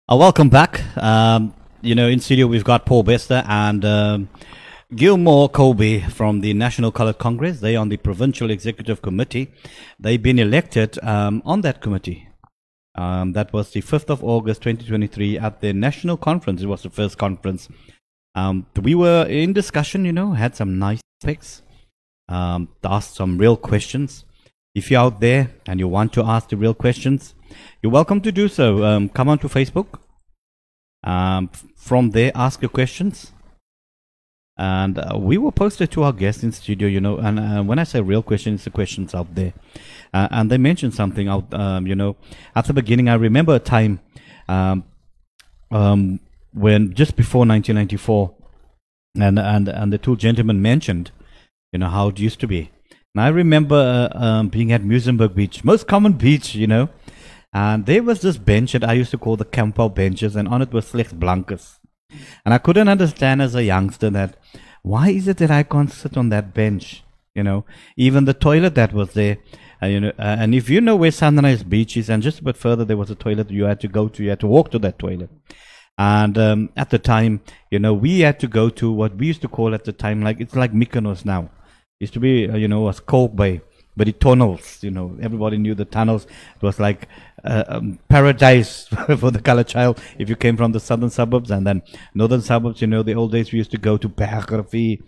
Welcome back. In studio we've got Paul Bester and Gilmore Kolbe from the National Coloured Congress. They're on the Provincial Executive Committee. They've been elected on that committee. That was the 5th of August 2023 at the National Conference. It was the first conference. We were in discussion, had some nice topics, asked some real questions. If you're out there and you want to ask the real questions, you're welcome to do so. Come on to Facebook. From there, ask your questions. And we will post it to our guests in studio, and when I say real questions, the questions out there. And they mentioned something out, at the beginning. I remember a time when just before 1994, and the two gentlemen mentioned, how it used to be. And I remember being at Muizenberg Beach, most common beach, and there was this bench that I used to call the campo benches, and on it was slechts blankes. And I couldn't understand as a youngster that, why is it that I can't sit on that bench? Even the toilet that was there, and if you know where Sunrise Beach is, and just a bit further, there was a toilet you had to go to, you had to walk to that toilet. And at the time, we had to go to what we used to call at the time, it's like Mykonos now. It used to be, was Kolbe, but the tunnels, everybody knew the tunnels. It was like paradise for the colored child if you came from the southern suburbs. And then northern suburbs, the old days we used to go to Bergervie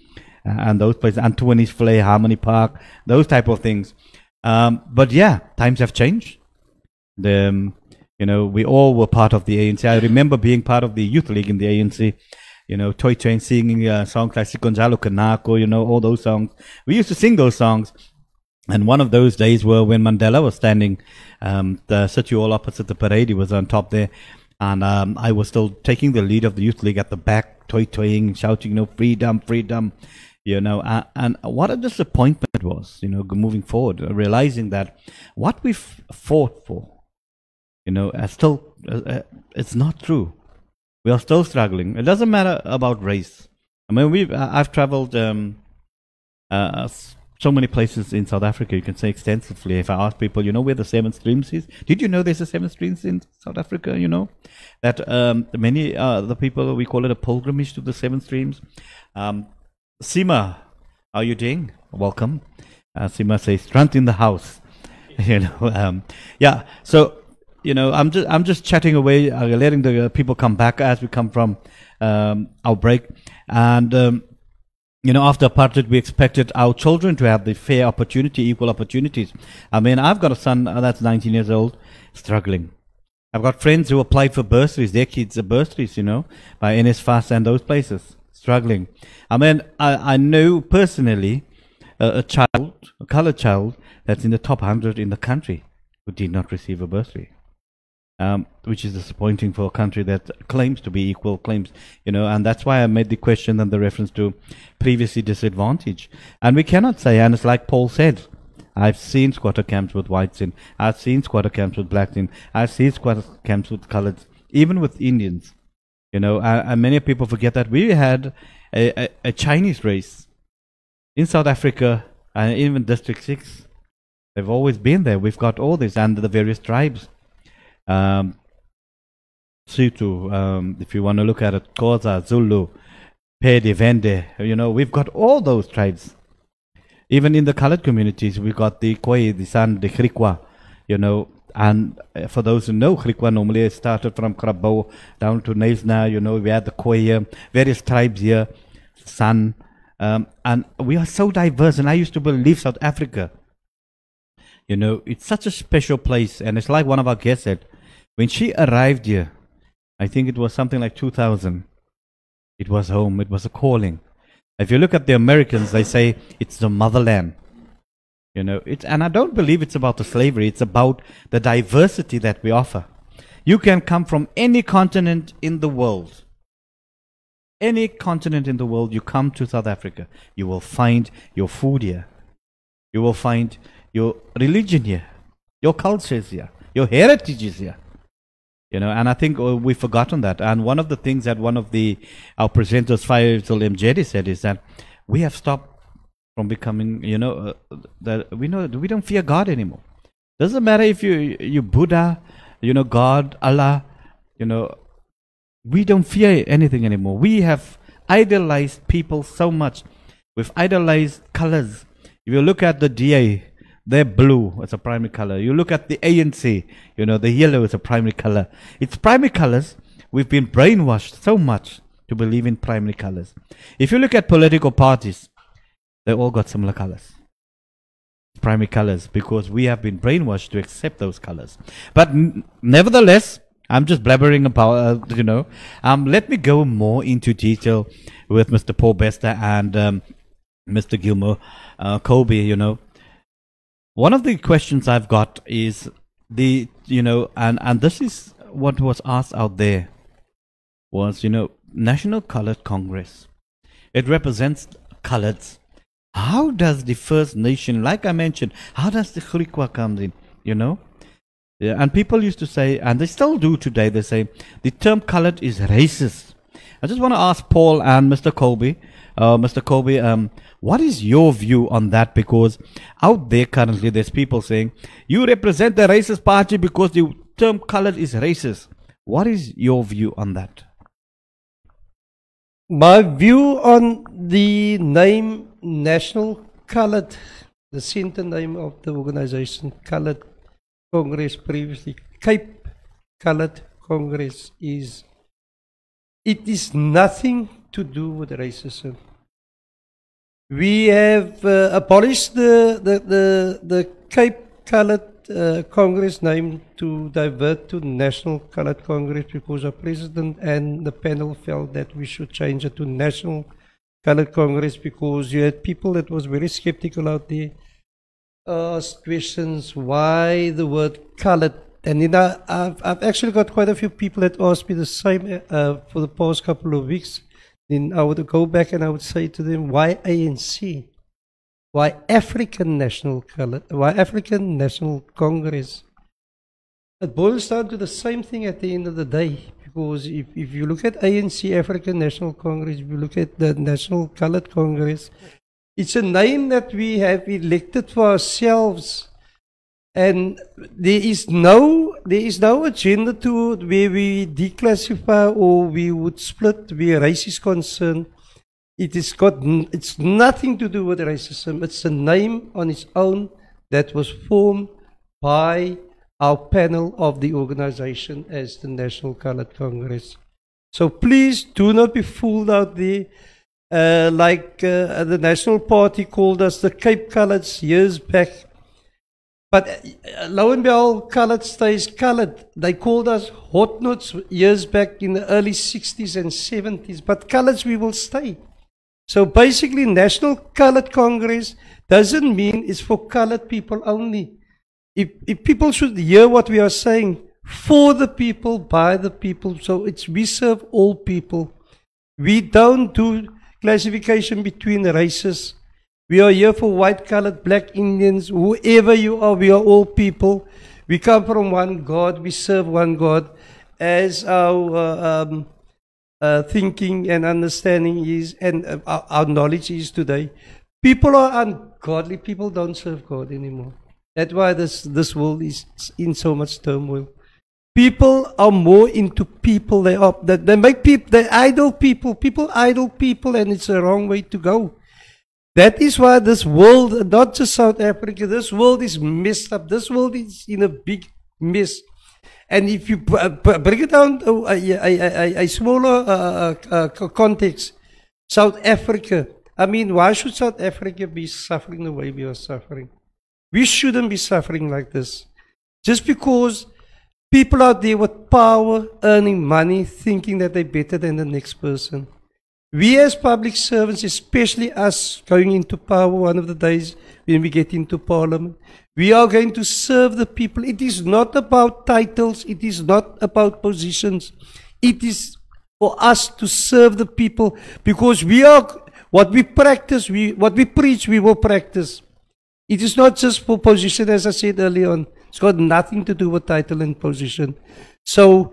and those places, Antonie's Vlei, Harmony Park, those type of things. But yeah, times have changed. We all were part of the ANC. I remember being part of the youth league in the ANC. Toy Train singing songs like Sikonjalo Kanako, all those songs. We used to sing those songs. And one of those days were when Mandela was standing, the city hall opposite the parade. He was on top there. And I was still taking the lead of the youth league at the back, toying, shouting, freedom, freedom, and what a disappointment it was, moving forward, realizing that what we've fought for, still, it's not true. We are still struggling. It doesn't matter about race. I mean, I've traveled so many places in South Africa. You can say extensively. If I ask people, where the 7 Streams is? Did you know there's a 7 Streams in South Africa? That many the people, we call it a pilgrimage to the 7 Streams. Sima, how are you doing? Welcome. Sima says, "Strength in the house." Yeah. So. I'm just chatting away, letting the people come back as we come from our break. And, after apartheid, we expected our children to have the fair opportunity, equal opportunities. I mean, I've got a son that's 19 years old, struggling. I've got friends who applied for bursaries, their kids are bursaries, by NSFAS and those places, struggling. I mean, I know personally a colored child that's in the top 100 in the country who did not receive a bursary. Which is disappointing for a country that claims to be equal, and that's why I made the question and the reference to previously disadvantaged. And we cannot say, and it's like Paul said, I've seen squatter camps with whites in, I've seen squatter camps with blacks in, I've seen squatter camps with coloreds, even with Indians, and many people forget that we had a Chinese race in South Africa, and even District 6. They've always been there. We've got all this, and the various tribes. Sutu, if you want to look at it, Xhosa, Zulu, Pedi, Vende, we've got all those tribes. Even in the colored communities, we've got the Khoi, the San, the Griqua, and for those who know, Griqua normally started from Krabo down to Neisna, we had the Khoi here, various tribes here, San, and we are so diverse, and I used to believe South Africa, it's such a special place, and it's like one of our guests said, when she arrived here, I think it was something like 2000, it was home, it was a calling. If you look at the Americans, they say it's the motherland. And I don't believe it's about the slavery, it's about the diversity that we offer. You can come from any continent in the world. Any continent in the world, you come to South Africa, you will find your food here. You will find your religion here, your cultures here, your heritage is here. And I think we've forgotten that. And one of the things that one of our presenters, Faisal Mjedi, said is that we have stopped from becoming, that we don't fear God anymore. Doesn't matter if you Buddha, God, Allah, we don't fear anything anymore. We have idolized people so much. We've idolized colors. If you look at the DA, they're blue, it's a primary color. You look at the ANC, you know, the yellow is a primary color. It's primary colors. We've been brainwashed so much to believe in primary colors. If you look at political parties, they all got similar colors. Primary colors, because we have been brainwashed to accept those colors. But nevertheless, I'm just blabbering about, let me go more into detail with Mr. Paul Bester and Mr. Gilmore Kolbe, One of the questions I've got is and this is what was asked out there was, National Colored Congress. It represents coloreds. How does the First Nation, like I mentioned, how does the Griqua come in, Yeah, and people used to say, and they still do today, they say, the term colored is racist. I just want to ask Paul and Mr. Kolbe, what is your view on that? Because out there currently, there's people saying, you represent the racist party because the term colored is racist. What is your view on that? My view on the name National Colored, the center name of the organization, Colored Congress, previously Cape Colored Congress, it is nothing to do with racism. We have abolished the Cape Colored Congress name to divert to National Colored Congress because our president and the panel felt that we should change it to National Colored Congress because you had people that was very skeptical out there, asked questions why the word colored. And I've actually got quite a few people that asked me the same for the past couple of weeks. Then I would go back and I would say to them, why ANC? Why African National Congress? It boils down to the same thing at the end of the day. Because if you look at ANC, African National Congress, if you look at the National Colored Congress, it's a name that we have elected for ourselves. And there is no agenda to it where we declassify or we would split where race is concerned. It's nothing to do with racism. It's a name on its own that was formed by our panel of the organization as the National Colored Congress. So please do not be fooled out there. The National Party called us the Cape Coloreds years back. But lo and behold, colored stays colored. They called us hot nuts years back in the early 60s and 70s. But coloreds we will stay. So basically, National Colored Congress doesn't mean it's for colored people only. If people should hear what we are saying, for the people, by the people. So we serve all people. We don't do classification between races. We are here for white, colored, black, Indians, whoever you are, we are all people. We come from one God, we serve one God, as our thinking and understanding is, and our knowledge is today. People are ungodly, people don't serve God anymore. That's why this world is in so much turmoil. People are more into people, they make people, they idol people, people idol people, and it's a wrong way to go. That is why this world, not just South Africa, this world is messed up. This world is in a big mess. And if you break it down to a smaller context, South Africa, I mean, why should South Africa be suffering the way we are suffering? We shouldn't be suffering like this. Just because people out there with power, earning money, thinking that they're better than the next person. We as public servants, especially us going into power one of the days when we get into parliament, we are going to serve the people. It is not about titles. It is not about positions. It is for us to serve the people because we are, what we practice, what we preach, we will practice. It is not just for position, as I said earlier on. It's got nothing to do with title and position. So,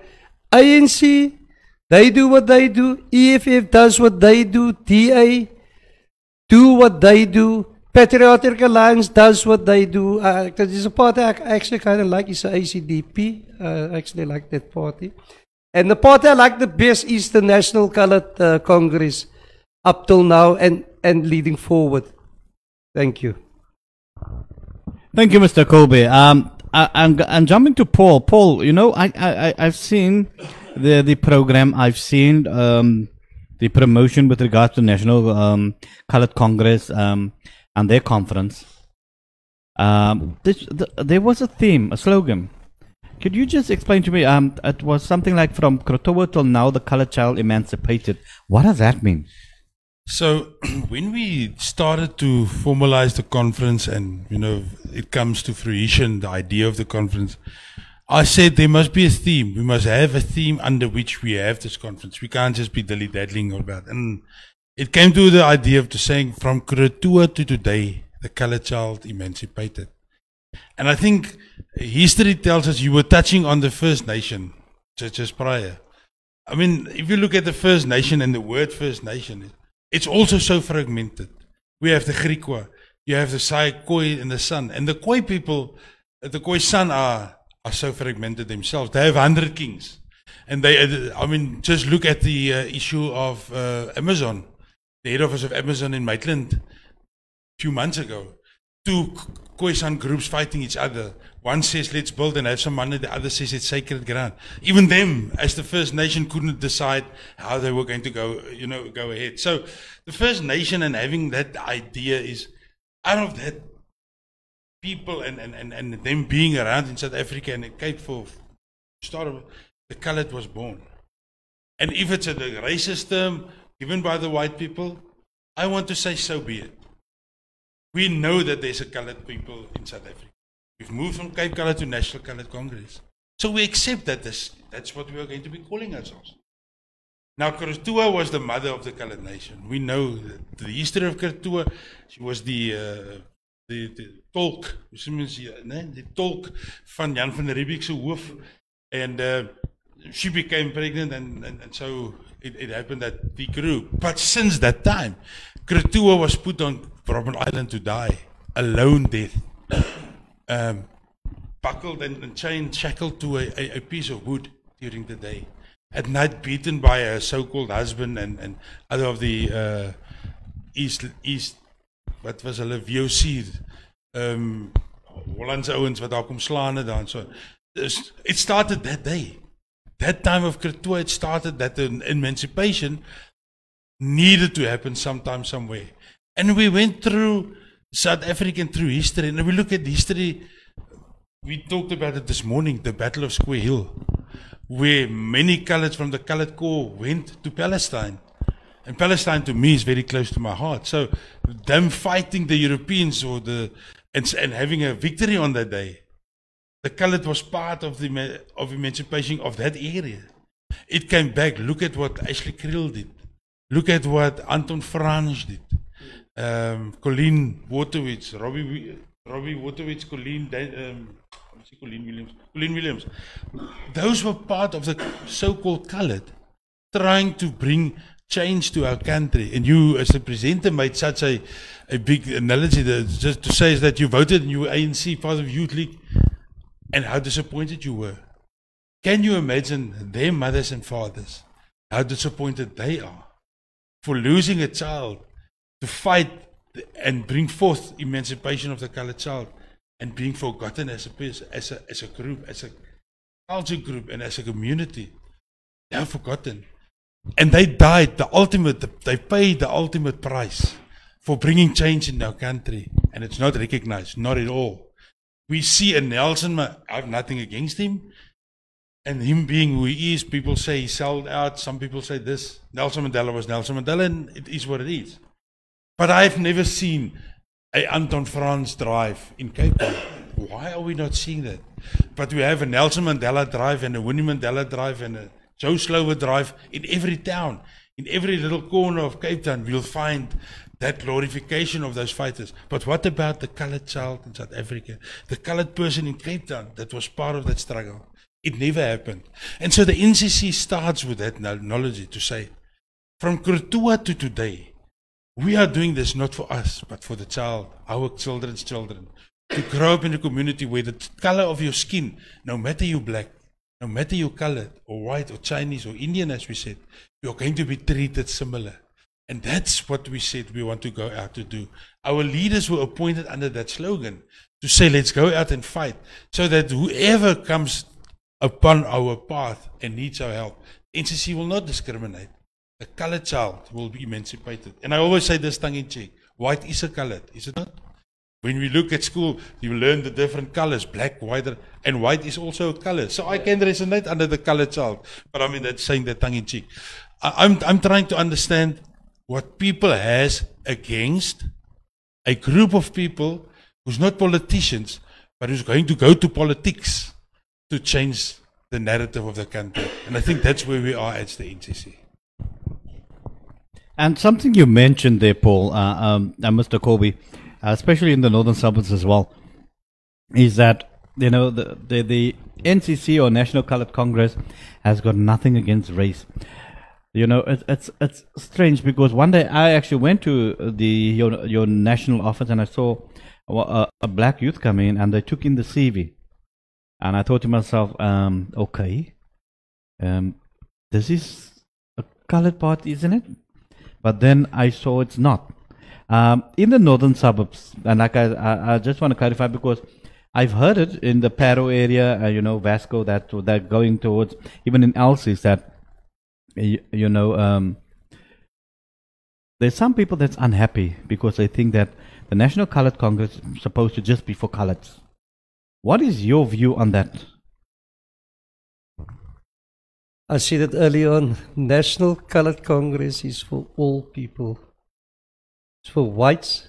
ANC, they do what they do. EFF does what they do. DA do what they do. Patriotic Alliance does what they do. Because there's a party I actually kind of like. It's a ACDP. I actually like that party. And the party I like the best is the National Coloured Congress up till now and leading forward. Thank you. Thank you, Mr. Kolbe. I'm jumping to Paul. Paul, you know, I've seen the program. I've seen the promotion with regards to National Coloured Congress and their conference. There was a theme, a slogan. Could you just explain to me? It was something like from Krotoa till now, the coloured child emancipated. What does that mean? So when we started to formalize the conference and, you know, it comes to fruition, the idea of the conference, I said there must be a theme. We must have a theme under which we have this conference. We can't just be dilly-daddling about it. And it came to the idea of just saying from Krotoa to today, the coloured child emancipated. And I think history tells us you were touching on the First Nation just prior. I mean, if you look at the First Nation and the word First Nation, it's also so fragmented. We have the Griqua, you have the Sai, Khoi, and the San. And the Khoi people, the Khoi San are so fragmented themselves. They have 100 kings. And they, I mean, just look at the issue of Amazon, the head office of Amazon in Maitland, a few months ago. Two Khoisan groups fighting each other. One says let's build and have some money, the other says it's sacred ground. Even them, as the First Nation, couldn't decide how they were going to go, you know, go ahead. So the First Nation and having that idea is out of that people and them being around in South Africa and in Cape for start of the coloured was born. And if it's a racist term given by the white people, I want to say so be it. We know that there's a coloured people in South Africa. We've moved from Cape Colour to National Coloured Congress. So we accept that that's what we are going to be calling ourselves. Now, Krotoa was the mother of the coloured nation. We know the history of Krotoa. She was the tolk, the tolk van Jan van Riebeeck's hoof. And she became pregnant and so it happened that we grew. But since that time, Krotoa was put on Robben Island to die, a lone death, buckled and chained, shackled to a piece of wood during the day. At night, beaten by a so-called husband and other of the East, what was hulle VOC, Hollandse ouens wat daar kom slaan het daar. So it started that day. That time of Krotoa, it started that the emancipation needed to happen sometime, somewhere. And we went through South African through history, and we look at history. We talked about it this morning, the Battle of Square Hill, where many coloureds from the Coloured Corps went to Palestine. And Palestine to me is very close to my heart. So them fighting the Europeans and having a victory on that day, the coloured was part of the emancipation of that area. It came back. Look at what Ashley Krill did. Look at what Anton Franz did. Colleen Waterwitz, Robbie Waterwitz, Colleen Williams. Those were part of the so-called coloured, trying to bring change to our country. And you, as the presenter, made such a big analogy just to say is that you voted and you were ANC, part of Youth League, and how disappointed you were. Can you imagine their mothers and fathers, how disappointed they are for losing a child to fight and bring forth emancipation of the coloured child and being forgotten as a group, as a culture group and as a community? They are forgotten. And they died they paid the ultimate price for bringing change in our country. And it's not recognized, not at all. We see a Nelson, I have nothing against him. And him being who he is, people say he sold out. Some people say this. Nelson Mandela was Nelson Mandela, and it is what it is. But I've never seen a Anton Franz drive in Cape Town. Why are we not seeing that? But we have a Nelson Mandela drive and a Winnie Mandela drive and a Joe Slover drive in every town. In every little corner of Cape Town, we'll find that glorification of those fighters. But what about the coloured child in South Africa? The coloured person in Cape Town that was part of that struggle? It never happened. And so the NCC starts with that knowledge to say, from Krotoa to today, we are doing this not for us, but for the child, our children's children. To grow up in a community where the colour of your skin, no matter you're black, no matter you're colored or white or Chinese or Indian, as we said, you're going to be treated similar. And that's what we said we want to go out to do. Our leaders were appointed under that slogan to say, let's go out and fight, so that whoever comes upon our path and needs our help, NCC will not discriminate. A colored child will be emancipated. And I always say this tongue in cheek, white is a colored, is it not? When we look at school, you learn the different colors, black, white, and white is also a color. So I can resonate under the colored child. But I mean, that's saying that tongue in cheek. I'm trying to understand what people has against a group of people who's not politicians, but who's going to go to politics to change the narrative of the country. And I think that's where we are as the NCC. And something you mentioned there, Paul, Mr. Kolbe, especially in the northern suburbs as well, is that, you know, the NCC or National Coloured Congress has got nothing against race. You know, it's strange, because one day I actually went to your national office and I saw a black youth come in and they took in the CV. And I thought to myself, okay, this is a coloured party, isn't it? But then I saw it's not. In the northern suburbs, and like I just want to clarify, because I've heard it in the Paro area, you know, Vasco, that they're going towards, even in Elsies, that, you know, there's some people that's unhappy because they think that the National Coloured Congress is supposed to just be for coloureds. What is your view on that? I said it earlier on, National Coloured Congress is for all people. It's for whites,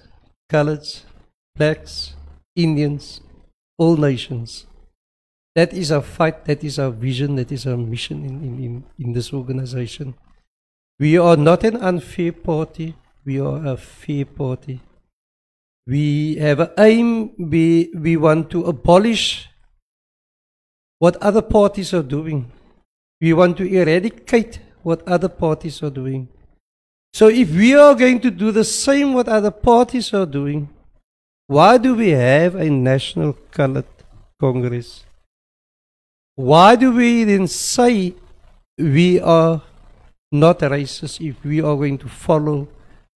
coloureds, blacks, Indians, all nations. That is our fight, that is our vision, that is our mission in this organization. We are not an unfair party, we are a fair party. We have an aim, we want to abolish what other parties are doing. We want to eradicate what other parties are doing. So if we are going to do the same what other parties are doing, why do we have a National Coloured Congress? Why do we then say we are not racist if we are going to follow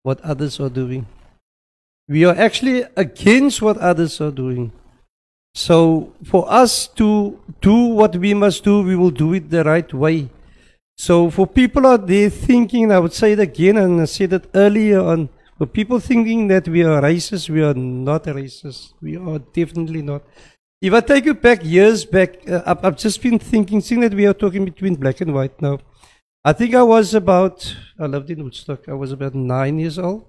what others are doing? We are actually against what others are doing. So for us to do what we must do, we will do it the right way. So for people out there thinking, and I would say it again, and I said it earlier on, for people thinking that we are racist, we are not racist. We are definitely not. If I take you back years back, I've just been thinking, seeing that we are talking between black and white now. I think I lived in Woodstock, I was about 9 years old.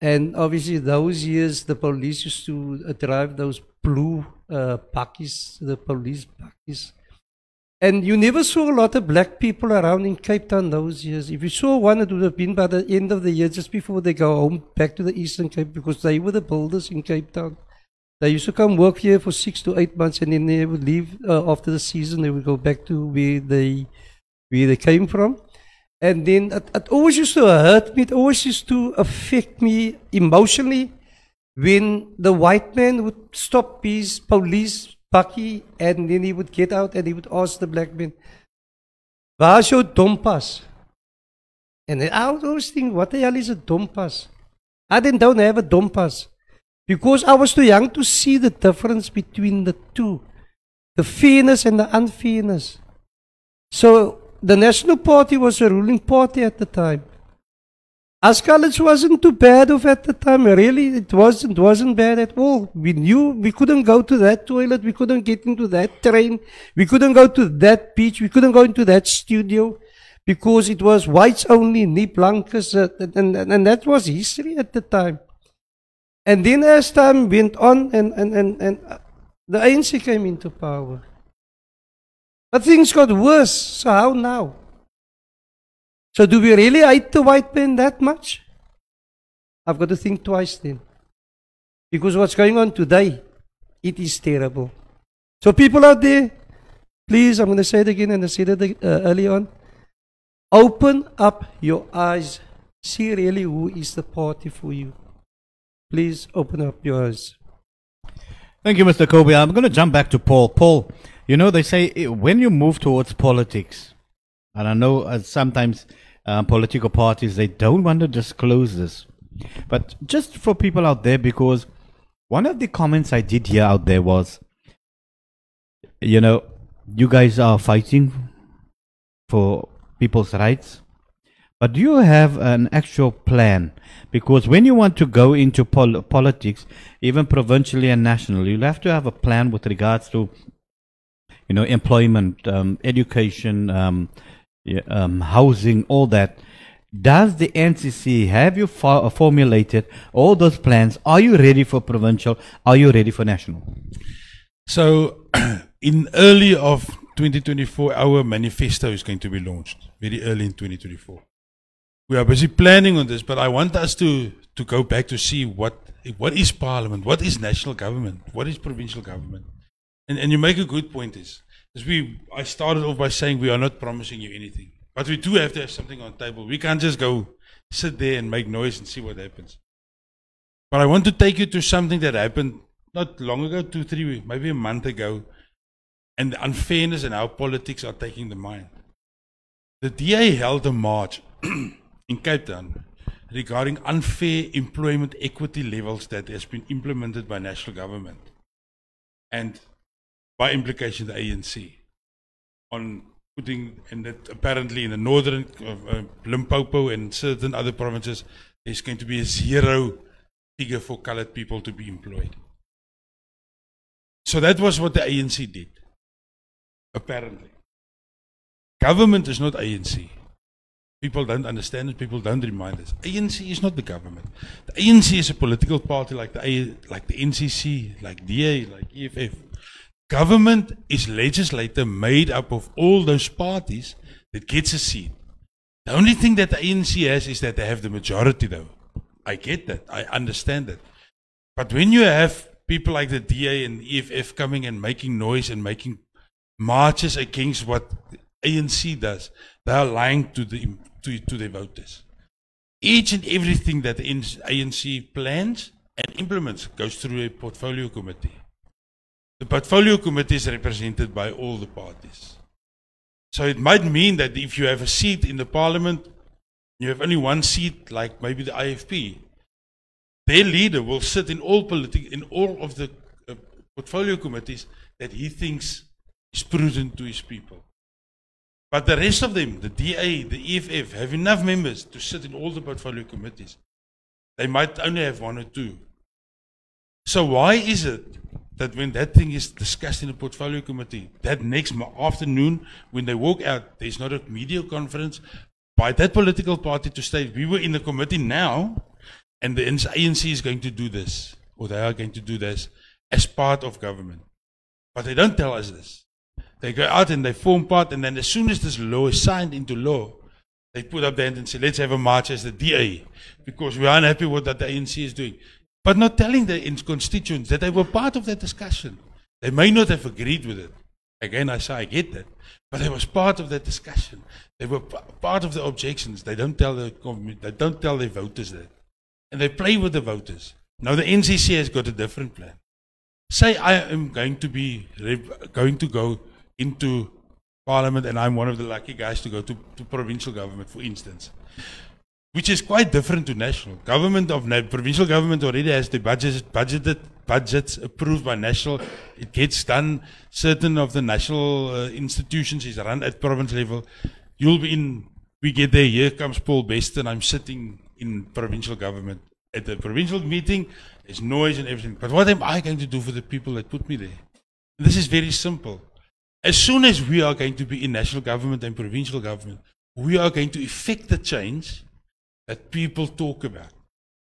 And obviously those years, the police used to drive those blue bakkies, the police bakkies. And you never saw a lot of black people around in Cape Town those years. If you saw one, it would have been by the end of the year, just before they go home, back to the Eastern Cape, because they were the builders in Cape Town. They used to come work here for 6 to 8 months, and then they would leave after the season. They would go back to where they came from. And then it always used to hurt me. It always used to affect me emotionally when the white man would stop his police bakkie, and then he would get out and he would ask the black man, "Waar is jou dompas?" And I would always think, what the hell is a dompas? I then don't have a dompas, because I was too young to see the difference between the two, the fairness and the unfairness. So the National Party was a ruling party at the time. Us coloureds wasn't too bad off at the time. Really, it wasn't bad at all. We knew we couldn't go to that toilet, we couldn't get into that train, we couldn't go to that beach, we couldn't go into that studio, because it was whites only, nie blankes, and that was history at the time. And then as time went on, and the ANC came into power, but things got worse. So how now? So do we really hate the white man that much? I've got to think twice then. Because what's going on today, it is terrible. So people out there, please, I'm going to say it again, and I said it earlier on. Open up your eyes. See really who is the party for you. Please open up your eyes. Thank you, Mr. Kolbe. I'm going to jump back to Paul. Paul, You know, they say when you move towards politics, and I know sometimes political parties, they don't want to disclose this. But just for people out there, because one of the comments I did hear out there was, you know, you guys are fighting for people's rights, but do you have an actual plan? Because when you want to go into politics, even provincially and nationally, you'll have to have a plan with regards to, you know, employment, education, housing, all that. Does the NCC, have you formulated all those plans? Are you ready for provincial? Are you ready for national? So, in early of 2024, our manifesto is going to be launched, very early in 2024. We are busy planning on this, but I want us to go back to see what is Parliament, what is national government, what is provincial government. And you make a good point I started off by saying we are not promising you anything. But we do have to have something on the table. We can't just go sit there and make noise and see what happens. But I want to take you to something that happened not long ago, 2-3 weeks, maybe a month ago, and the unfairness and how politics are taking the mind. The DA held a march in Cape Town regarding unfair employment equity levels that has been implemented by national government and by implication the ANC on putting, and that apparently in the northern Limpopo and certain other provinces there's going to be a 0 figure for coloured people to be employed. So that was what the ANC did, apparently. Government is not ANC. People don't understand it, people don't remind us. ANC is not the government. The ANC is a political party like the NCC, like DA, like EFF. Government is legislature made up of all those parties that gets a seat. The only thing that the ANC has is that they have the majority though. I get that, I understand that. But when you have people like the DA and EFF coming and making noise and making marches against what ANC does, they are lying to their voters. Each and everything that the ANC plans and implements goes through a portfolio committee. The portfolio committee is represented by all the parties. So it might mean that if you have a seat in the parliament, you have only one seat, like maybe the IFP, their leader will sit in all of the portfolio committees that he thinks is prudent to his people. But the rest of them, the DA, the EFF, have enough members to sit in all the portfolio committees. They might only have 1 or 2. So why is it that when that thing is discussed in the portfolio committee, that next afternoon when they walk out, there's not a media conference by that political party to state, we were in the committee now, and the ANC is going to do this, or they are going to do this as part of government. But they don't tell us this. They go out and they form part, and then as soon as this law is signed into law, they put up their hand and say, let's have a march as the DA, because we are unhappy with what the ANC is doing. But not telling the constituents that they were part of that discussion. They may not have agreed with it. Again, I say I get that. But they was part of that discussion. They were part of the objections. They don't tell their voters that. And they play with the voters. Now the NCC has got a different plan. Say I am going to go into parliament and I'm one of the lucky guys to go to provincial government, for instance. Which is quite different to national. Provincial government already has the budgets approved by national. It gets done. Certain of the national institutions is run at province level. We get there, here comes Paul Bester, and I'm sitting in provincial government. At the provincial meeting, there's noise and everything. But what am I going to do for the people that put me there? This is very simple. As soon as we are going to be in national government and provincial government, we are going to effect the change that people talk about.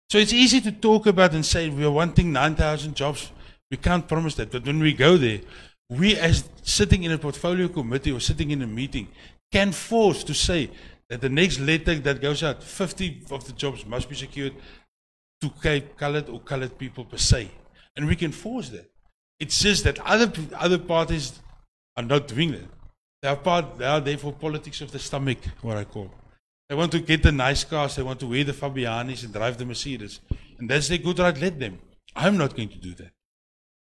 So it's easy to talk about and say we are wanting 9,000 jobs. We can't promise that. But when we go there, we as sitting in a portfolio committee or sitting in a meeting can force to say that the next letter that goes out, 50 of the jobs must be secured to coloured or coloured people per se. And we can force that. It's just that other parties are not doing that. They are there for politics of the stomach, what I call. They want to get the nice cars, they want to wear the Fabianis and drive the Mercedes. And that's their good right, let them. I'm not going to do that.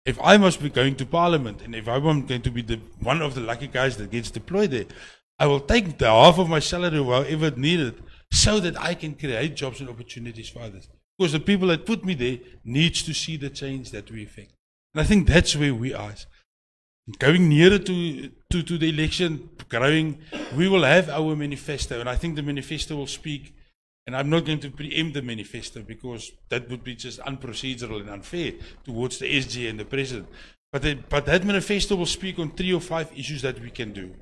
If I must be going to Parliament, and if I'm going to be one of the lucky guys that gets deployed there, I will take the half of my salary or however it needed so that I can create jobs and opportunities for others. Because the people that put me there needs to see the change that we effect. And I think that's where we are. Going nearer to the election, growing, we will have our manifesto, and I think the manifesto will speak. And I'm not going to preempt the manifesto because that would be just unprocedural and unfair towards the SG and the president. But that manifesto will speak on 3 or 5 issues that we can do.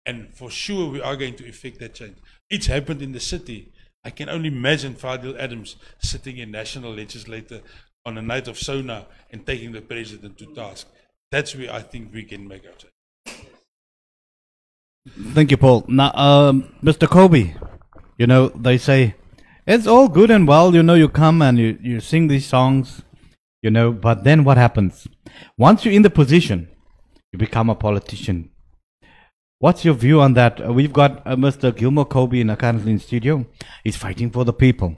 And for sure we are going to effect that change. It's happened in the city. I can only imagine Fadil Adams sitting in national legislature on a night of sauna and taking the president to task. That's where I think we can make our change. Thank you, Paul. Now, Mr. Kolbe, you know, they say, it's all good and well, you know, you come and you sing these songs, you know, but then what happens? Once you're in the position, you become a politician. What's your view on that? We've got Mr. Gilmore Kolbe currently in studio. He's fighting for the people.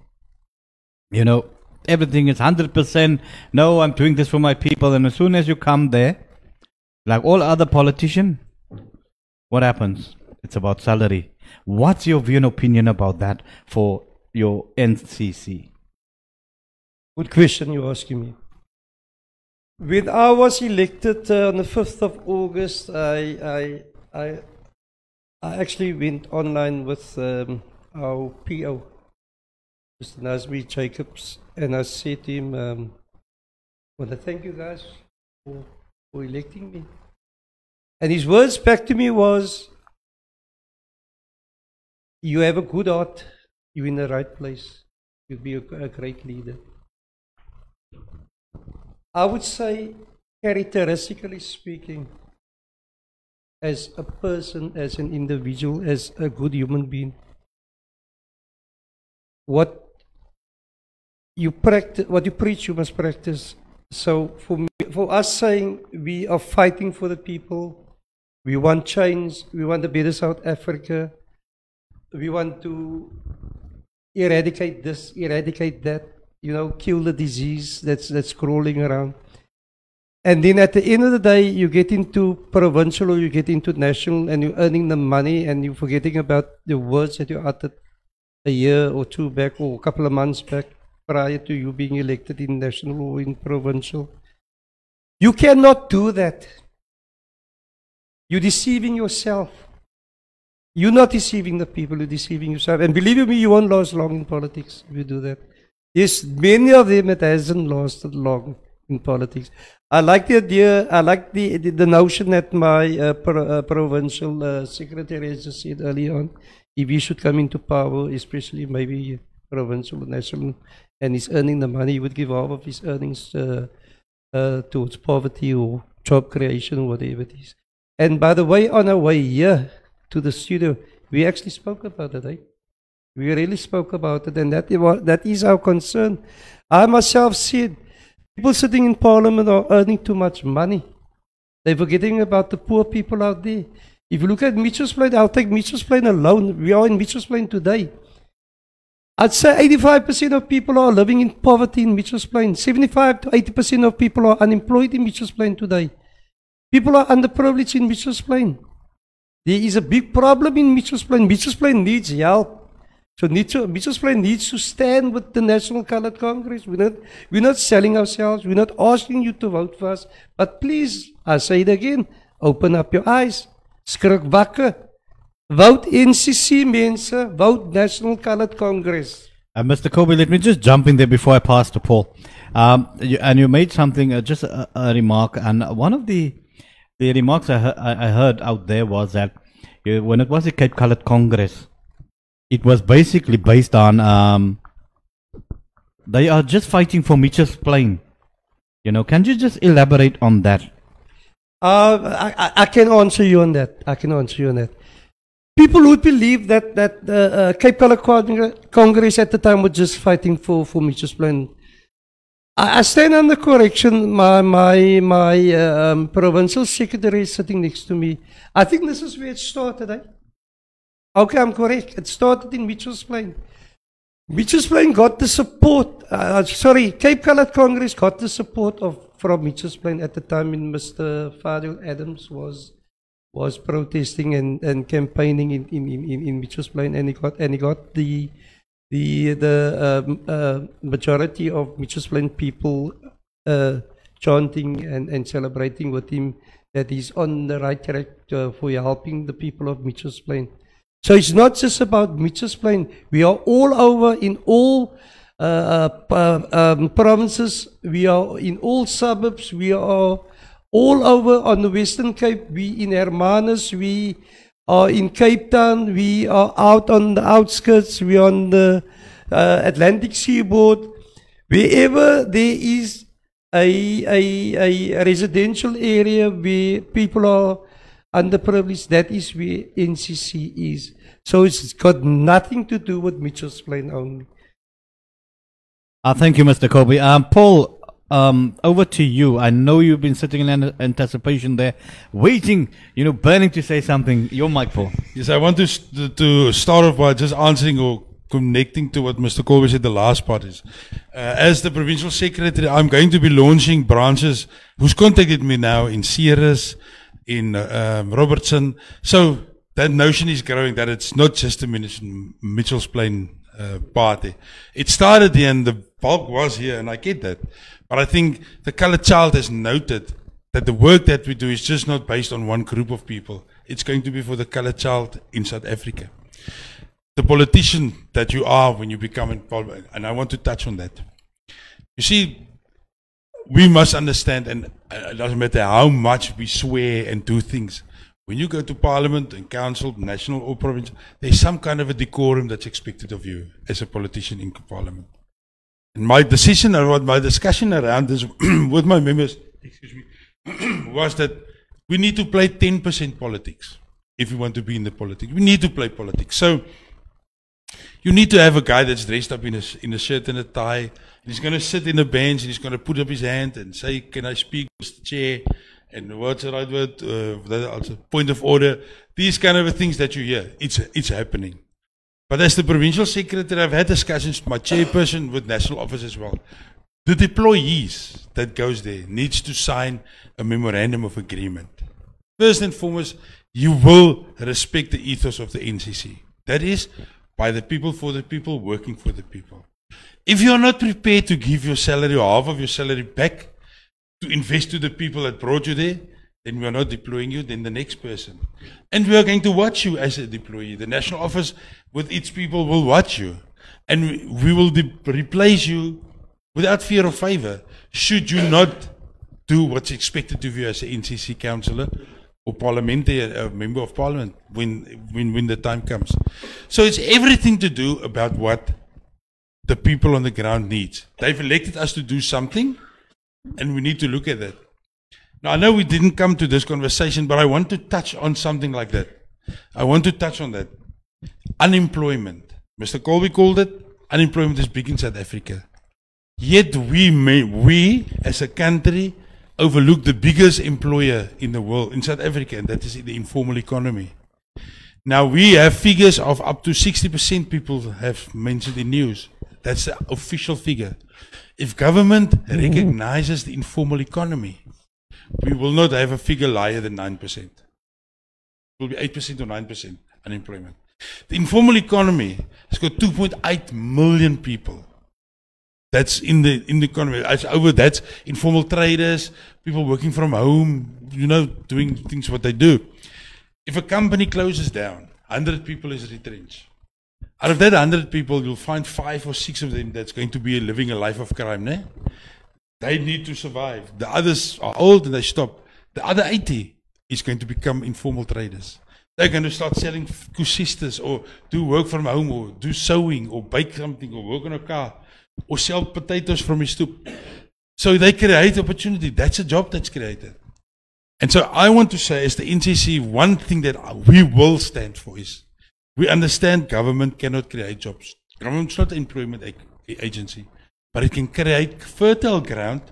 You know, everything is 100%, no, I'm doing this for my people. And as soon as you come there, like all other politicians, what happens? It's about salary. What's your view and opinion about that for your NCC? Good question you're asking me. When I was elected on the 5th of August, I actually went online with our PO, Mr. Nazmi Jacobs, and I said to him, I want to thank you guys for electing me. And his words back to me was, you have a good heart, you're in the right place, you'll be a great leader. I would say, characteristically speaking, as a person, as an individual, as a good human being, what you practice, what you preach, you must practice. So for us saying we are fighting for the people, we want change, we want a better South Africa, we want to eradicate this, eradicate that, you know, kill the disease that's crawling around. And then at the end of the day, you get into provincial or you get into national and you're earning the money and you're forgetting about the words that you uttered a year or two back or a couple of months back prior to you being elected in national or in provincial. You cannot do that. You're deceiving yourself. You're not deceiving the people, you're deceiving yourself. And believe me, you won't last long in politics if you do that. Yes, many of them, it hasn't lasted long in politics. I like the idea, I like the notion that my provincial secretary has just said early on, if he should come into power, especially maybe provincial or national, and he's earning the money, he would give half of his earnings towards poverty or job creation or whatever it is. And by the way, on our way here to the studio, we actually spoke about it, eh? We really spoke about it, and that is our concern. I myself said, people sitting in Parliament are earning too much money. They're forgetting about the poor people out there. If you look at Mitchell's Plain, I'll take Mitchell's Plain alone. We are in Mitchell's Plain today. I'd say 85% of people are living in poverty in Mitchell's Plain. 75 to 80% of people are unemployed in Mitchell's Plain today. People are underprivileged in Mitchell's Plain. There is a big problem in Mitchell's Plain. Mitchell's Plain needs help. So Mitchell's Plain needs to stand with the National Coloured Congress. We're not selling ourselves. We're not asking you to vote for us. But please, I say it again, open up your eyes. Skrik wakker. Vote NCC, mense. Vote National Coloured Congress. Mr. Kolbe, let me just jump in there before I pass to Paul. You made something, just a remark. And one of the remarks I heard out there was that when it was the Cape Coloured Congress, it was basically based on they are just fighting for Mitchell's Plain. You know, can you just elaborate on that? I can answer you on that. I can answer you on that. People would believe that Cape Coloured Congress at the time was just fighting for Mitchell's Plain. I stand under correction. My provincial secretary is sitting next to me. I think this is where it started. Eh? Okay, I'm correct. It started in Mitchell's Plain. Mitchell's Plain got the support, Cape Coloured Congress got the support of from Mitchell's Plain at the time when Mr. Fadil Adams was protesting and campaigning in Mitchell's Plain, and he got the majority of Mitchell's Plain people chanting and celebrating with him that he's on the right track for helping the people of Mitchell's Plain. So it's not just about Mitchell's Plain. We are all over in all provinces. We are in all suburbs. We are all over on the Western Cape. We in Hermanus. We are in Cape Town. We are out on the outskirts. We are on the Atlantic seaboard. Wherever there is a residential area where people are underprivileged, that is where NCC is. So it's got nothing to do with Mitchell's Plain only. Thank you, Mr. Kolbe. Paul, over to you. I know you've been sitting in anticipation there, waiting, burning to say something. Your mic, Paul. Yes, I want to start off by just answering or connecting to what Mr. Kolbe said. The last part is, as the provincial secretary, I'm going to be launching branches. Who's contacted me now in Ceres, in Robertson. So that notion is growing that it's not just a Mitchell's Plain party. It started here and the bulk was here, and I get that. But I think the colored child has noted that the work that we do is just not based on one group of people. It's going to be for the colored child in South Africa. The politician that you are when you become involved, and I want to touch on that. You see, we must understand, and it doesn't matter how much we swear and do things. When you go to Parliament and Council, national or provincial, there's some kind of a decorum that's expected of you as a politician in Parliament. And my decision or my discussion around this with my members, was that we need to play 10% politics if we want to be in the politics. We need to play politics. So you need to have a guy that's dressed up in a shirt and a tie. He's going to sit in a bench and he's going to put up his hand and say, "Can I speak, Mr. Chair?" And what's the right word? Point of order. These kind of things that you hear, it's happening. But as the provincial secretary, I've had discussions with my chairperson, with national office as well. The deployees that goes there needs to sign a memorandum of agreement. First and foremost, you will respect the ethos of the NCC. That is, by the people, for the people, working for the people. If you are not prepared to give your salary or half of your salary back to invest to the people that brought you there, then we are not deploying you, then the next person. And we are going to watch you as a deployee. The national office with its people will watch you. And we will replace you without fear of favor, should you not do what's expected of you as an NCC councillor or parliamentary, a member of parliament, when the time comes. So it's everything to do about what the people on the ground need. They've elected us to do something, and we need to look at that. Now, I know we didn't come to this conversation, but I want to touch on something like that. I want to touch on that. Unemployment. Mr. Kolbe called it, unemployment is big in South Africa. Yet we as a country overlook the biggest employer in the world, in South Africa, and that is in the informal economy. Now, we have figures of up to 60% people have mentioned in news. That's the official figure. If government recognizes the informal economy, we will not have a figure higher than 9%. It will be 8% or 9% unemployment. The informal economy has got 2.8 million people. That's in the economy. That's informal traders, people working from home, doing things what they do. If a company closes down, 100 people is retrenched. Out of that 100 people, you'll find 5 or 6 of them that's going to be living a life of crime. Ne? They need to survive. The others are old and they stop. The other 80 is going to become informal traders. They're going to start selling kusistas or do work from home or do sewing or bake something or work on a car or sell potatoes from his stoop. So they create opportunity. That's a job that's created. And so I want to say, as the NCC, one thing that we will stand for is we understand government cannot create jobs. Government's not an employment agency, but it can create fertile ground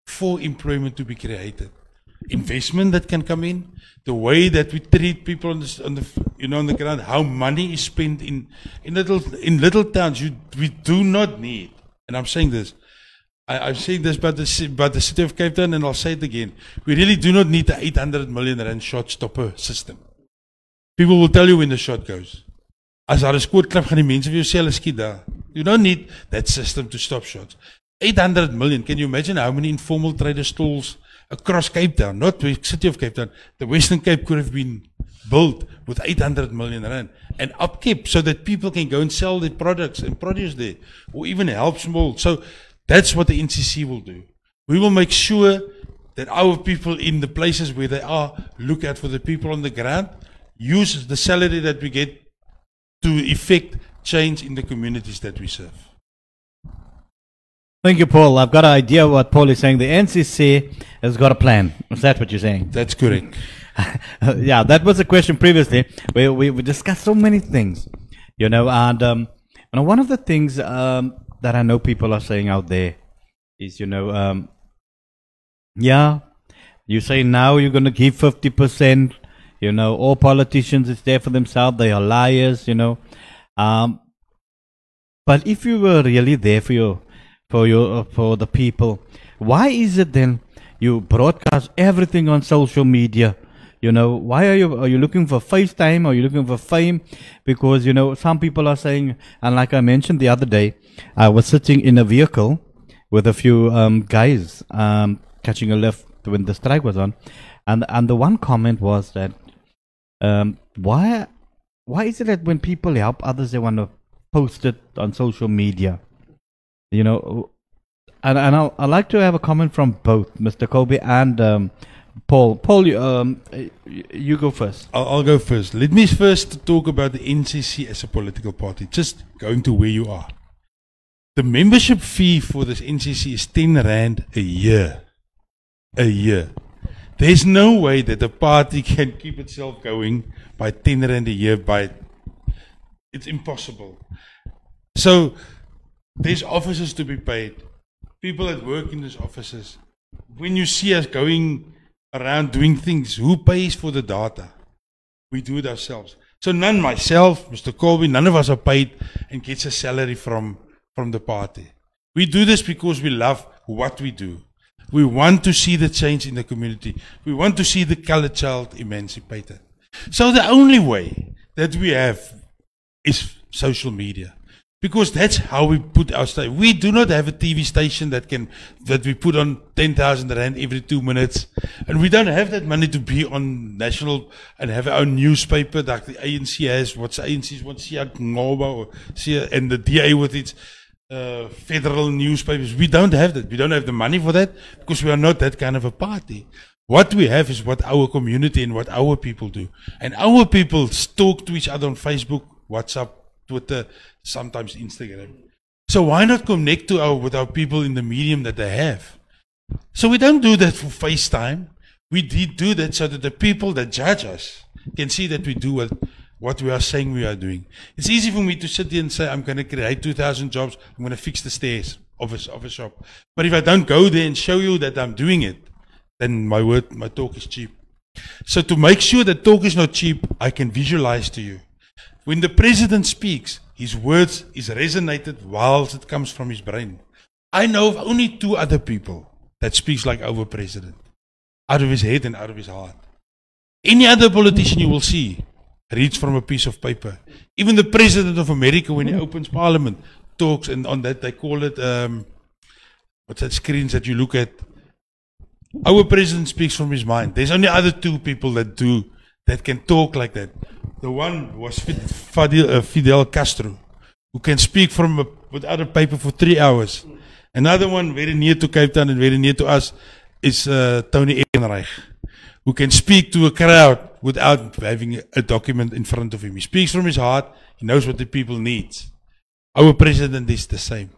for employment to be created. Investment that can come in, the way that we treat people on the ground, how money is spent in little towns. We do not need, and I'm saying this, I've said this about the city of Cape Town, and I'll say it again. We really do not need the 800 million rand shot stopper system. People will tell you when the shot goes. As daar 'n skootklip gaan die mense vir jou sê hulle skiet daar. You don't need that system to stop shots. 800 million. Can you imagine how many informal trader stalls across Cape Town, not the city of Cape Town, the Western Cape could have been built with 800 million rand and upkept so that people can go and sell their products and produce there, or even help small. So that's what the NCC will do. We will make sure that our people in the places where they are look out for the people on the ground, use the salary that we get to effect change in the communities that we serve. Thank you, Paul. I've got an idea what Paul is saying. The NCC has got a plan. Is that what you're saying? That's correct. Yeah, that was a question previously. We discussed so many things, you know, and one of the things that I know people are saying out there is, you know, yeah, you say now you're going to give 50%, you know, all politicians is there for themselves, they are liars, you know. But if you were really there for the people, why is it then you broadcast everything on social media? You know, why are you looking for FaceTime? Are you looking for fame? Because, you know, some people are saying, and like I mentioned the other day, I was sitting in a vehicle with a few guys catching a lift when the strike was on, and the one comment was that why is it that when people help others they want to post it on social media? You know, and I'd like to have a comment from both Mr. Kolbe and Paul. Paul, you go first. I'll go first. Let me first talk about the NCC as a political party, just going to where you are. The membership fee for this NCC is 10 Rand a year. A year. There's no way that the party can keep itself going by 10 Rand a year. It's impossible. So, there's officers to be paid. People that work in these offices. When you see us going around doing things, who pays for the data? We do it ourselves. So none, myself, Mr. Kolbe, none of us are paid and gets a salary from the party. We do this because we love what we do. We want to see the change in the community. We want to see the colored child emancipated. So the only way that we have is social media. Because that's how we put our station. We do not have a TV station that we put on 10,000 Rand every 2 minutes. And we don't have that money to be on national and have our own newspaper that the ANC has. What's ANC's, what's Ngoba or and the DA with its federal newspapers. We don't have that. We don't have the money for that because we are not that kind of a party. What we have is what our community and what our people do. And our people talk to each other on Facebook, WhatsApp, Twitter, sometimes Instagram. So why not connect with our people in the medium that they have? So we don't do that for FaceTime. We do that so that the people that judge us can see that we do what we are saying we are doing. It's easy for me to sit here and say, I'm going to create 2,000 jobs, I'm going to fix the stairs of a shop. But if I don't go there and show you that I'm doing it, then my talk is cheap. So to make sure that talk is not cheap, I can visualize to you. When the president speaks, his words is resonated whilst it comes from his brain. I know of only 2 other people that speaks like our president, out of his head and out of his heart. Any other politician you will see reads from a piece of paper. Even the president of America, when he opens parliament, talks, and on that they call it, what's that screens that you look at? Our president speaks from his mind. There's only other 2 people that can talk like that. The one was Fidel Castro, who can speak without a paper for 3 hours. Another one very near to Cape Town and very near to us is Tony Ehrenreich, who can speak to a crowd without having a document in front of him. He speaks from his heart. He knows what the people need. Our president is the same.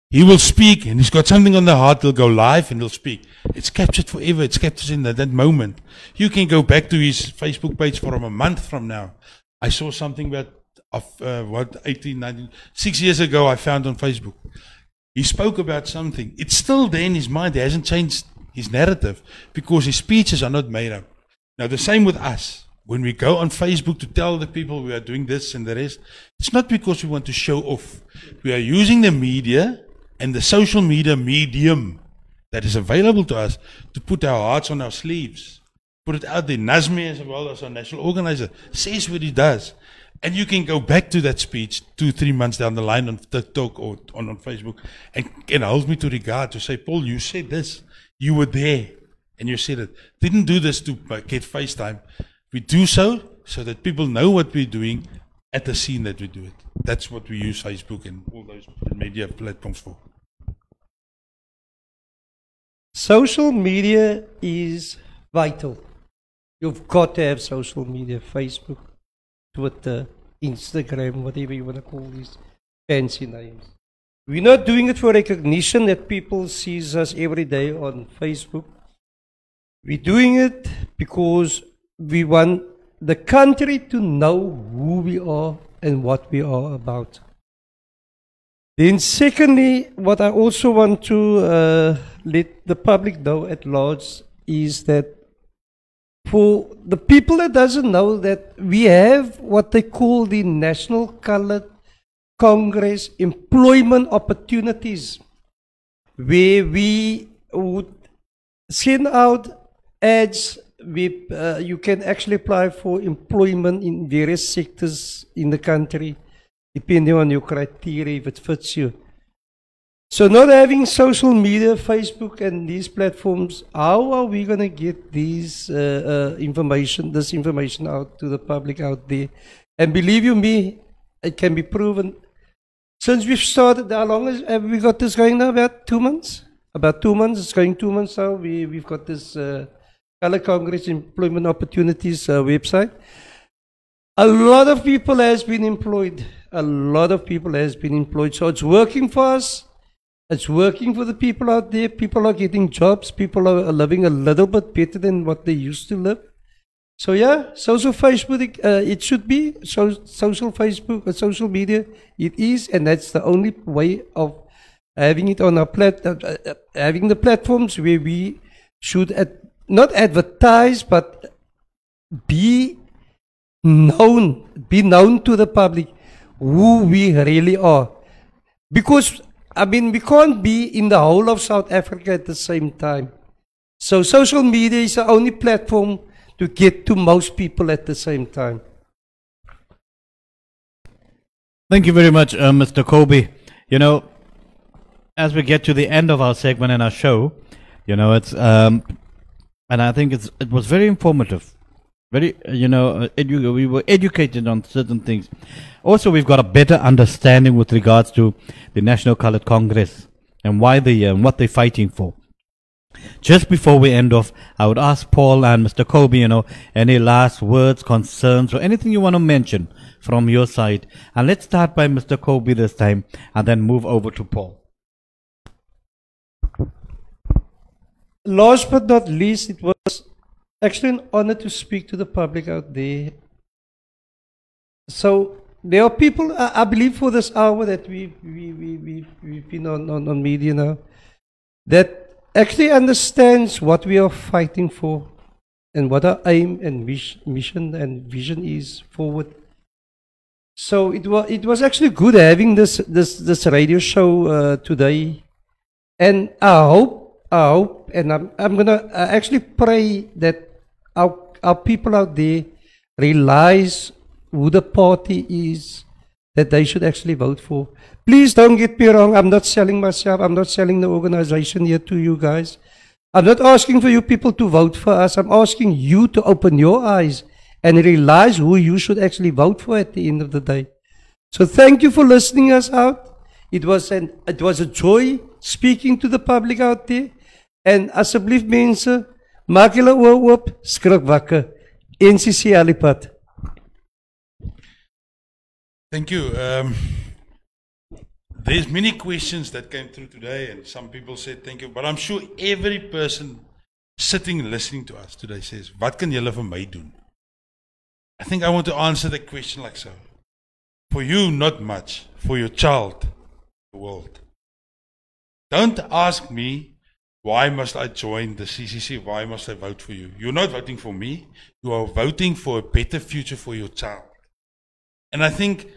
He will speak, and he's got something on the heart. He'll go live and he'll speak. It's captured forever. It's captured in that moment. You can go back to his Facebook page from a month from now. I saw something about 6 years ago I found on Facebook. He spoke about something. It's still there in his mind. He hasn't changed his narrative because his speeches are not made up. Now the same with us. When we go on Facebook to tell the people we are doing this and the rest, it's not because we want to show off. We are using the media and the social media medium that is available to us to put our hearts on our sleeves, put it out there. Nazmi, as well as our national organizer, says what he does. And you can go back to that speech 2-3 months down the line on TikTok or on Facebook and hold me to regard to say, Paul, you said this. You were there and you said it. Didn't do this to get FaceTime. We do so that people know what we're doing at the scene that we do it. That's what we use Facebook and all those media platforms for. Social media is vital. You've got to have social media, Facebook, Twitter, Instagram, whatever you want to call these fancy names. We're not doing it for recognition that people sees us every day on Facebook. We're doing it because we want the country to know who we are and what we are about. Then secondly, what I also want to let the public know at large is that for the people that doesn't know that we have what they call the National Colored Congress employment opportunities, where we would send out ads where you can actually apply for employment in various sectors in the country, depending on your criteria, if it fits you. So not having social media, Facebook and these platforms, how are we going to get these this information out to the public out there? And believe you me, it can be proven. Since we've started, how long have we got this going now? About 2 months? About 2 months, it's going 2 months now. We've got this Color Congress Employment Opportunities website. A lot of people has been employed. A lot of people has been employed. So it's working for us. It's working for the people out there. People are getting jobs. People are living a little bit better than what they used to live. So yeah, social Facebook, it should be. Social Facebook, social media, it is. And that's the only way of having it on our having the platforms where we should not advertise, but be known to the public who we really are. Because, I mean, we can't be in the whole of South Africa at the same time. So social media is the only platform to get to most people at the same time. Thank you very much, Mr. Kolbe. You know, as we get to the end of our segment and our show, you know, it's, and I think it was very informative. Very, you know, we were educated on certain things. Also, we've got a better understanding with regards to the National Colored Congress and why what they're fighting for. Just before we end off, I would ask Paul and Mr. Kolbe, you know, any last words, concerns, or anything you want to mention from your side. And let's start by Mr. Kolbe this time, and then move over to Paul. Last but not least, it was actually an honor to speak to the public out there. So there are people, I believe, for this hour that we've been on media now, that actually understands what we are fighting for and what our aim and mission and vision is forward. So it was actually good having this radio show today, and I hope, and I'm gonna actually pray that our people out there realize who the party is that they should actually vote for. Please don't get me wrong, I'm not selling myself, I'm not selling the organization here to you guys. I'm not asking for you people to vote for us, I'm asking you to open your eyes and realize who you should actually vote for at the end of the day. So thank you for listening us out. It was a joy speaking to the public out there. En asseblief mense, maak julle oë oop, skrik wakker. NCC Alipad. Thank you. There's many questions that came through today, and some people said thank you, but I'm sure every person sitting and listening to us today says, wat kan julle vir my doen? I think I want to answer the question like so. For you, not much. For your child, the world. Don't ask me, why must I join the CCC? Why must I vote for you? You're not voting for me. You are voting for a better future for your child. And I think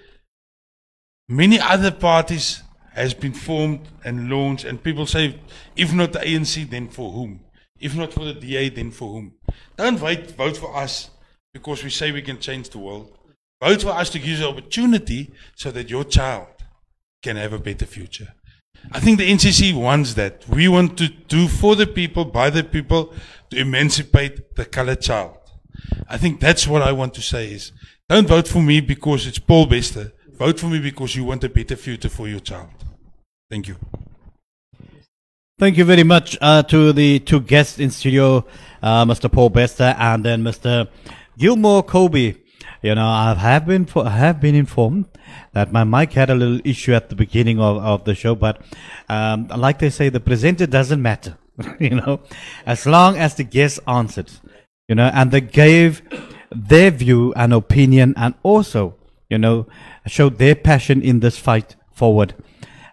many other parties has been formed and launched, and people say, if not the ANC, then for whom? If not for the DA, then for whom? Don't vote for us because we say we can change the world. Vote for us to give you the opportunity so that your child can have a better future. I think the NCC wants that. We want to do for the people, by the people, to emancipate the colored child. I think that's what I want to say is, don't vote for me because it's Paul Bester. Vote for me because you want a better future for your child. Thank you. Thank you very much to the two guests in studio, Mr. Paul Bester and then Mr. Gilmore Kolbe. You know, I have been informed that my mic had a little issue at the beginning of the show, but like they say, the presenter doesn't matter, you know, as long as the guest answered, you know, and they gave their view and opinion and also, you know, showed their passion in this fight forward.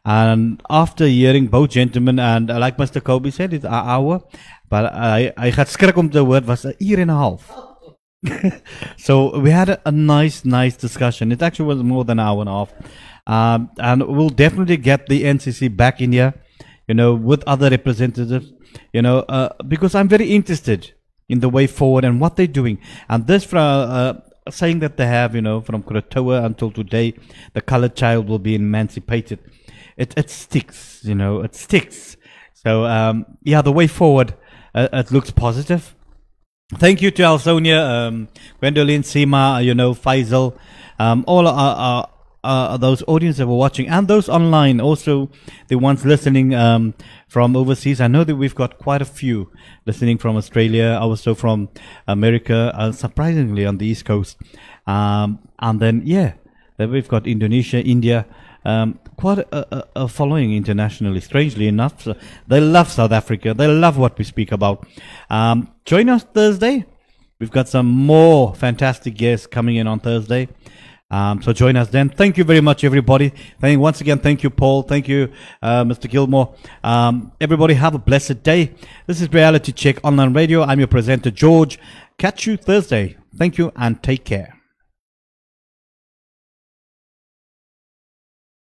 And after hearing both gentlemen, and like Mr. Kolbe said, it's an hour, but I got skrik om te hoor, was 1 uur and a half. So we had a nice discussion. It actually was more than an hour and a half. And we'll definitely get the NCC back in here, you know, with other representatives, you know, because I'm very interested in the way forward and what they're doing. And this saying that they have, you know, from Kuratoa until today, the colored child will be emancipated. It sticks, you know, it sticks. So, yeah, the way forward, it looks positive. Thank you to Alsonia, Gwendolyn, Seema, you know, Faisal, all those audience that were watching and those online, also the ones listening from overseas. I know that we've got quite a few listening from Australia, also from America, surprisingly on the East Coast. And then, yeah, then we've got Indonesia, India, quite a following internationally, strangely enough. So they love South Africa. They love what we speak about. Join us Thursday. We've got some more fantastic guests coming in on Thursday. So join us then. Thank you very much, everybody. Once again, thank you, Paul. Thank you, Mr. Gilmore. Everybody have a blessed day. This is Reality Check Online Radio. I'm your presenter, George. Catch you Thursday. Thank you and take care.